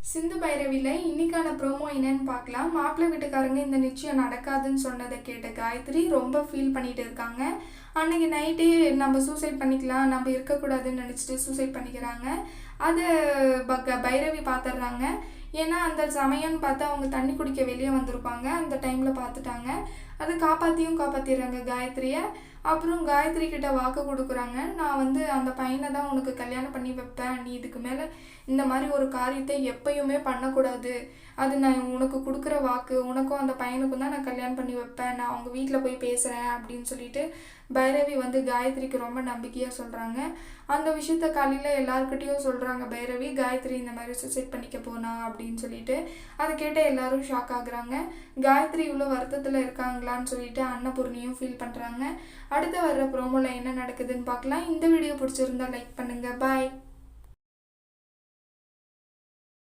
சிந்து பைரவில இன்னைக்கான ப்ரோமோ என்னன்னு பார்க்கலாம். மாப்பிள்ளை வீட்டுக்காரங்க இந்த நிச்சயம் நடக்காதுன்னு சொன்னதை கேட்ட காயத்ரி ரொம்ப ஃபீல் பண்ணிட்டு இருக்காங்க. அன்னைக்கு நைட்டே நம்ம சூசைட் பண்ணிக்கலாம், நம்ம இருக்கக்கூடாதுன்னு நினச்சிட்டு சூசைட் பண்ணிக்கிறாங்க. அதை பைரவி பார்த்துடுறாங்க. ஏன்னா அந்த சமயம்னு பார்த்து அவங்க தண்ணி குடிக்க வெளியே வந்திருப்பாங்க. அந்த டைமில் பார்த்துட்டாங்க. அதை காப்பாற்றிடுறாங்க காயத்ரியை. அப்புறம் காயத்ரி கிட்ட வாக்கு கொடுக்குறாங்க, நான் அந்த பையனை தான் உனக்கு கல்யாணம் பண்ணி வைப்பேன், நீ இதுக்கு மேலே இந்த மாதிரி ஒரு காரியத்தை எப்பயுமே பண்ணக்கூடாது, அது நான் உனக்கு கொடுக்குற வாக்கு, உனக்கும் அந்த பையனுக்கும் தான் நான் கல்யாணம் பண்ணி வைப்பேன், நான் அவங்க வீட்டில் போய் பேசுகிறேன் அப்படின்னு சொல்லிட்டு பைரவி காயத்ரிக்கு ரொம்ப நம்பிக்கையாக சொல்கிறாங்க. அந்த விஷயத்த காலையில் எல்லாருக்கிட்டையும் சொல்கிறாங்க பைரவி, காயத்ரி இந்த மாதிரி சூசைட் பண்ணிக்க போனா அப்படின்னு சொல்லிட்டு. அதை கேட்ட எல்லாரும் ஷாக் ஆகுறாங்க. காயத்ரி இவ்வளோ வருத்தத்தில் இருக்காங்களான்னு சொல்லிட்டு அன்னபூர்ணியும் ஃபீல் பண்ணுறாங்க. அடுத்து வர்ற ப்ரோமோவில் என்ன நடக்குதுன்னு பார்க்கலாம். இந்த வீடியோ பிடிச்சிருந்தா லைக் பண்ணுங்கள். பாய்.